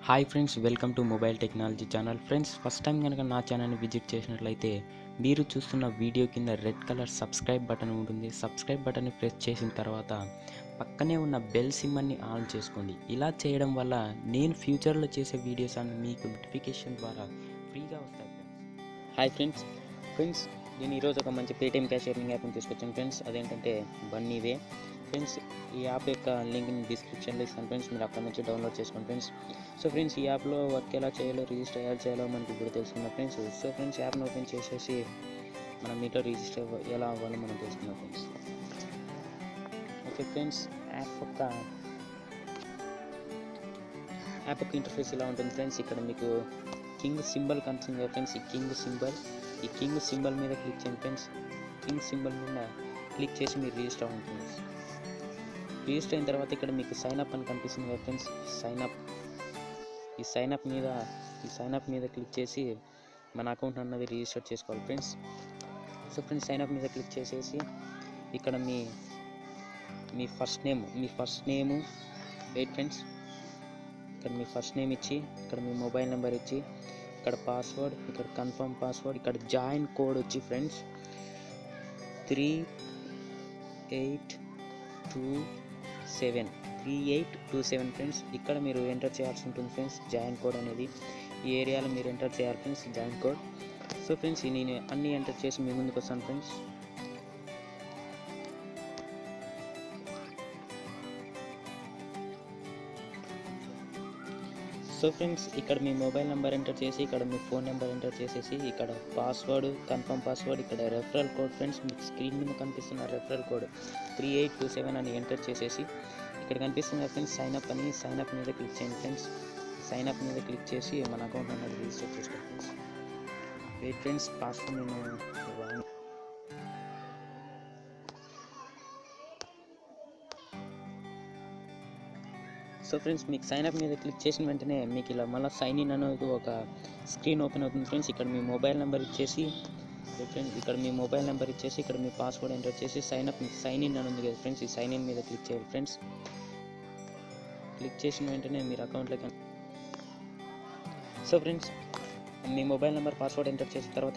Hi friends, welcome to mobile technology channel. Friends, first time కనుక నా ఛానల్ని visit చేసినట్లయితే మీరు చూస్తున్న వీడియో కింద రెడ్ కలర్ సబ్స్క్రైబ్ బటన్ ఉంటుంది. సబ్స్క్రైబ్ బటన్ని ప్రెస్ చేసిన తర్వాత పక్కనే ఉన్న బెల్ సింబల్ని ఆన్ చేసుకోండి. ఇలా చేయడం వల్ల నేను ఫ్యూచర్లో చేసే వీడియోస్ అన్ని మీకు నోటిఫికేషన్ ద్వారా ఫ్రీగా వస్తాయి. హాయ్ ఫ్రెండ్స్, నేను ఈరోజు ఒక మంచి పేటిఎం క్యాష్ ఎర్నింగ్ యాప్ని తీసుకొచ్చాను ఫ్రెండ్స్. అదేంటంటే బన్నీవే ఫ్రెండ్స్. ఈ యాప్ యొక్క లింక్ని డిస్క్రిప్షన్లో ఇస్తాను ఫ్రెండ్స్, మీరు అక్కడ నుంచి డౌన్లోడ్ చేసుకోండి ఫ్రెండ్స్. సో ఫ్రెండ్స్, ఈ యాప్లో వర్క్ ఎలా చేయాలో, రిజిస్టర్ ఎలా చేయాలో మనకి ఇప్పుడు తెలుసుకున్నాం ఫ్రెండ్స్. సో ఫ్రెండ్స్, యాప్ని ఓపెన్ చేసేసి మనం మీతో రిజిస్టర్ ఎలా అవ్వాలో మనం తెలుసుకున్నాం ఫ్రెండ్స్. ఓకే ఫ్రెండ్స్, యాప్ యొక్క ఇంటర్ఫేస్ ఇలా ఉంటుంది ఫ్రెండ్స్. ఇక్కడ మీకు కింగ్ సింబల్ కనిపిస్తుంది కదా ఫ్రెండ్స్. ఈ కింగ్ సింబల్ మీద క్లిక్ చేయండి ఫ్రెండ్స్. కింగ్ సింబల్ మీద క్లిక్ చేసి మీరు రిజిస్టర్ అవ్వండి ఫ్రెండ్స్. రిజిస్టర్ అయిన తర్వాత ఇక్కడ మీకు సైన్ అప్ అని కనిపిస్తుంది కదా ఫ్రెండ్స్. ఈ సైన్ అప్ మీద క్లిక్ చేసి మన అకౌంట్ అన్నది రిజిస్టర్ చేసుకోవాలి friends. So friends, sign up మీద క్లిక్ చేసేసి ఇక్కడ మీ ఫస్ట్ నేమ్ వెయిట్ ఫ్రెండ్స్. ఇక్కడ మీ ఫస్ట్ నేమ్ ఇచ్చి, ఇక్కడ మీ మొబైల్ నెంబర్ ఇచ్చి, ఇక్కడ పాస్వర్డ్, ఇక్కడ కన్ఫర్మ్ పాస్వర్డ్, ఇక్కడ జాయిన్ కోడ్ వచ్చి ఫ్రెండ్స్ 3827 ఫ్రెండ్స్. ఇక్కడ మీరు ఎంటర్ చేయాల్సి ఉంటుంది ఫ్రెండ్స్. జాయిన్ కోడ్ అనేది ఈ ఏరియాలో మీరు ఎంటర్ చేయాలి friends, join code. So friends, నేను అన్నీ ఎంటర్ చేసి మీ ముందుకు వస్తాను ఫ్రెండ్స్. సో ఫ్రెండ్స్, ఇక్కడ మీ మొబైల్ నెంబర్ ఎంటర్ చేసి, ఇక్కడ మీ ఫోన్ నెంబర్ ఎంటర్ చేసేసి, ఇక్కడ పాస్వర్డ్, కన్ఫర్మ్ పాస్వర్డ్, ఇక్కడ రెఫరల్ కోడ్ ఫ్రెండ్స్. మీకు స్క్రీన్ మీద కనిపిస్తున్న రెఫరల్ కోడ్ 3827 అని ఎంటర్ చేసేసి, ఇక్కడ కనిపిస్తుంది ఫ్రెండ్స్ సైన్ అప్ అని. సైన్ అప్ మీద క్లిక్ చేయండి ఫ్రెండ్స్. సైన్ అప్ మీద క్లిక్ చేసి మన అకౌంట్ అనేది రిజిస్టర్ చేసుకోండి ఫ్రెండ్స్. వెయిట్ ఫ్రెండ్స్, పాస్వర్డ్ నేను సో ఫ్రెండ్స్, మీకు సైన్ అప్ మీద క్లిక్ చేసిన వెంటనే మీకు ఇలా మళ్ళీ సైన్ ఇన్ అనేది ఒక స్క్రీన్ ఓపెన్ అవుతుంది ఫ్రెండ్స్. ఇక్కడ మీ మొబైల్ నెంబర్ ఇచ్చేసి ఇక్కడ మీ పాస్వర్డ్ ఎంటర్ చేసి సైన్ ఇన్ అని ఉంది కదా ఫ్రెండ్స్. ఈ సైన్ ఇన్ మీద క్లిక్ చేయాలి ఫ్రెండ్స్. క్లిక్ చేసిన వెంటనే మీరు అకౌంట్లోకి. సో ఫ్రెండ్స్, మీ మొబైల్ నెంబర్ పాస్వర్డ్ ఎంటర్ చేసిన తర్వాత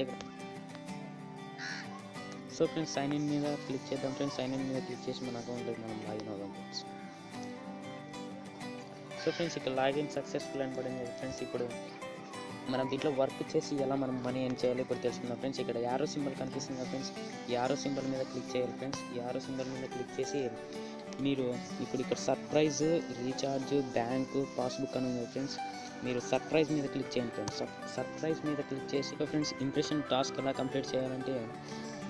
సో ఫ్రెండ్స్, సైన్ ఇన్ మీద క్లిక్ చేద్దాం ఫ్రెండ్స్. సైన్ ఇన్ మీద క్లిక్ చేసి మన అకౌంట్లోకి మనం లాగిన్ అవుదాం ఫ్రెండ్స్. సో ఫ్రెండ్స్, ఇక్కడ లాగిన్ సక్సెస్ఫుల్ అని పడింది ఫ్రెండ్స్. ఇప్పుడు మనం దీంట్లో వర్క్ చేసి ఎలా మనం మనీ ఎర్న్ చేయాలో ఇప్పుడు తెలుసుకుందాం ఫ్రెండ్స్. ఇక్కడ యారో సింబల్ కనిపిస్తుంది కదా ఫ్రెండ్స్. ఈ యారో సింబల్ మీద క్లిక్ చేయాలి ఫ్రెండ్స్. ఈ యారో సింబల్ మీద క్లిక్ చేసి మీరు ఇప్పుడు ఇక్కడ సర్ప్రైజ్, రీఛార్జ్, బ్యాంకు, పాస్బుక్ అని ఉంది ఫ్రెండ్స్. మీరు సర్ప్రైజ్ మీద క్లిక్ చేయండి ఫ్రెండ్స్. సర్ప్రైజ్ మీద క్లిక్ చేసి ఫ్రెండ్స్, ఇంప్రెషన్ టాస్క్ ఎలా కంప్లీట్ చేయాలంటే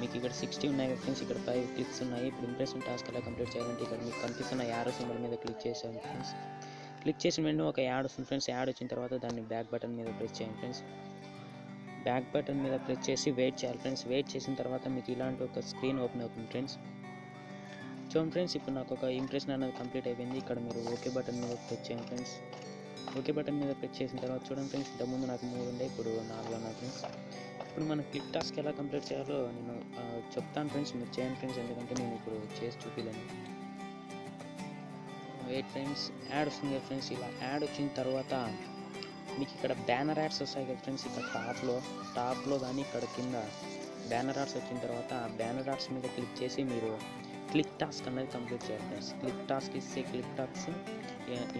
మీకు ఇక్కడ 60 ఉన్నాయి కదా ఫ్రెండ్స్. ఇక్కడ 5 క్లిక్స్ ఉన్నాయి. ఇప్పుడు ఇంప్రెషన్ టాస్క్ ఎలా కంప్లీట్ చేయాలంటే ఇక్కడ మీకు కనిపిస్తున్న యారో సింబల్ మీద క్లిక్ చేసాను ఫ్రెండ్స్. క్లిక్ చేసిన వెంటనే ఒక యాడ్ వస్తుంది ఫ్రెండ్స్. యాడ్ వచ్చిన తర్వాత దాన్ని బ్యాక్ బటన్ మీద ప్రెస్ చేయండి ఫ్రెండ్స్. బ్యాక్ బటన్ మీద ప్రెస్ చేసి వెయిట్ చేయాలి ఫ్రెండ్స్. వెయిట్ చేసిన తర్వాత మీకు ఇలాంటి ఒక స్క్రీన్ ఓపెన్ అవుతుంది ఫ్రెండ్స్. చూడండి ఫ్రెండ్స్, ఇప్పుడు నాకు ఒక ఇంప్రెషన్ అనేది కంప్లీట్ అయిపోయింది. ఇక్కడ మీరు ఓకే బటన్ మీద ప్రెస్ చేయండి ఫ్రెండ్స్. ఓకే బటన్ మీద ప్రెస్ చేసిన తర్వాత చూడండి ఫ్రెండ్స్, ఇంతకుముందు నాకు 3 ఉండే, ఇప్పుడు 4 ఉన్నాయి ఫ్రెండ్స్. ఇప్పుడు మన క్లిక్ టాస్క్ ఎలా కంప్లీట్ చేయాలో నేను చెప్తాను ఫ్రెండ్స్, మీరు చేయండి ఫ్రెండ్స్. ఎందుకంటే నేను ఇప్పుడు చేసి చూపిలేను. వెయిట్ ఫ్రెండ్స్, యాడ్ వస్తుంది కదా ఫ్రెండ్స్. ఇలా యాడ్ వచ్చిన తర్వాత మీకు ఇక్కడ బ్యానర్ యాడ్స్ వస్తాయి కదా ఫ్రెండ్స్. ఇక్కడ టాప్లో కానీ ఇక్కడ కింద బ్యానర్ యాడ్స్ వచ్చిన తర్వాత ఆ బ్యానర్ యాడ్స్ మీద క్లిక్ చేసి మీరు క్లిక్ టాస్క్ అనేది కంప్లీట్ చేయాలి ఫ్రెండ్స్. క్లిక్ టాస్క్ ఇస్తే క్లిక్ టాస్క్,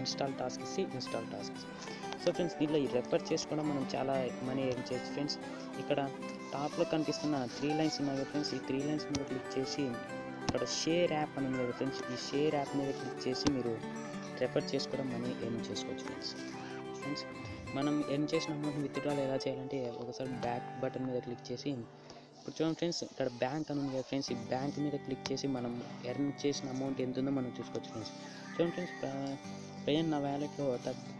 ఇన్స్టాల్ టాస్క్ ఇస్తే ఇన్స్టాల్ టాస్క్. సో ఫ్రెండ్స్, దీంట్లో ఈ రెఫర్ చేసుకోవడం మనం చాలా మనీ ఎర్న్ చేయొచ్చు ఫ్రెండ్స్. ఇక్కడ టాప్లో కనిపిస్తున్న 3 లైన్స్ ఉన్నాయి కదా ఫ్రెండ్స్. ఈ 3 లైన్స్ మీద క్లిక్ చేసి ఇక్కడ షేర్ యాప్ అని ఉంది కదా ఫ్రెండ్స్. ఈ షేర్ యాప్ మీద క్లిక్ చేసి మీరు రెఫర్ చేసుకోవడం మనీ ఎర్న్ చేసుకోవచ్చు ఫ్రెండ్స్. మనం ఎర్న్ చేసిన అమౌంట్ విత్డ్రాల్ ఎలా చేయాలంటే ఒకసారి బ్యాక్ బటన్ మీద క్లిక్ చేసి ఇప్పుడు చూడండి ఫ్రెండ్స్, ఇక్కడ బ్యాంక్ అని ఉంది కదా ఫ్రెండ్స్. ఈ బ్యాంక్ మీద క్లిక్ చేసి మనం ఎర్న్ చేసిన అమౌంట్ ఎంత ఉందో మనం చూసుకోవచ్చు ఫ్రెండ్స్. చూడండి ఫ్రెండ్స్, ప్రజెంట్ నా వ్యాలెట్లో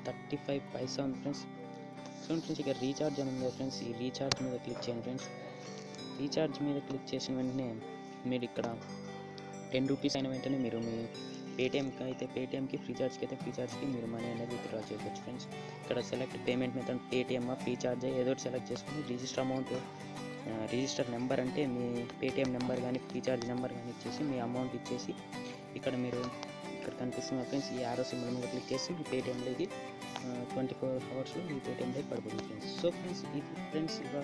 35 పైసా ఉంది ఫ్రెండ్స్. చూడండి ఫ్రెండ్స్, ఇక్కడ రీఛార్జ్ అని ఉంది కదా ఫ్రెండ్స్. ఈ రీఛార్జ్ మీద క్లిక్ చేయండి ఫ్రెండ్స్. రీఛార్జ్ మీద క్లిక్ చేసిన వెంటనే మీరు ఇక్కడ 10 రూపీస్ అయిన వెంటనే మీరు మీ పేటిఎంకి అయితే పేటిఎంకి, ఫ్రీచార్జ్కి అయితే ఫ్రీచార్జ్కి మీరు మనీ అనేది విత్డ్రా చేసుకోవచ్చు ఫ్రెండ్స్. ఇక్కడ select payment method, Paytm, Freecharge ఏదో ఒకటి సెలెక్ట్ చేసుకుని రిజిస్టర్ నెంబర్ అంటే మీ పేటిఎం నెంబర్ కానీ ఫ్రీచార్జ్ నెంబర్ కానీ ఇచ్చేసి మీ అమౌంట్ ఇచ్చేసి ఇక్కడ మీరు ఇక్కడ కనిపిస్తుంది ఫ్రెండ్స్. ఈ యారో సింబల్ మీద క్లిక్ చేసి మీ పేటిఎంలో ఇది 24 అవర్స్లో మీ పేటిఎంలో పడిపోతుంది ఫ్రెండ్స్. సో ఫ్రెండ్స్ ఇది ఫ్రెండ్స్ ఇవాళ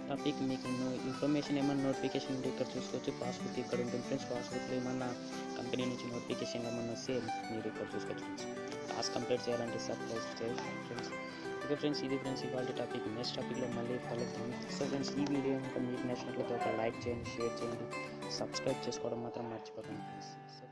టాపిక్. మీకు ఇన్ఫర్మేషన్ ఏమైనా నోటిఫికేషన్ ఉంటే ఇక్కడ చూసుకోవచ్చు. పాస్బుక్ ఇక్కడ ఉంటుంది ఫ్రెండ్స్. పాస్బుక్లో ఏమన్నా కంపెనీ నుంచి నోటిఫికేషన్ ఏమన్నా వస్తే మీరు ఇక్కడ చూసుకోవచ్చు ఫ్రెండ్స్. టాస్క్ కంప్లీట్ చేయాలంటే సబ్స్క్రైబ్ చేయండి ఫ్రెండ్స్. ఓకే ఫ్రెండ్స్, ఇది ఫ్రెండ్స్ ఇవాళ టాపిక్. నెక్స్ట్ టాపిక్లో మళ్ళీ కలుద్దాం. సో ఫ్రెండ్స్ ఈ వీడియో కనుక మీకు నచ్చినట్లయితే ఒక లైక్ చేయండి, షేర్ చేయండి, సబ్స్క్రైబ్ చేసుకోవడం మాత్రం మర్చిపోకండి ఫ్రెండ్స్. సో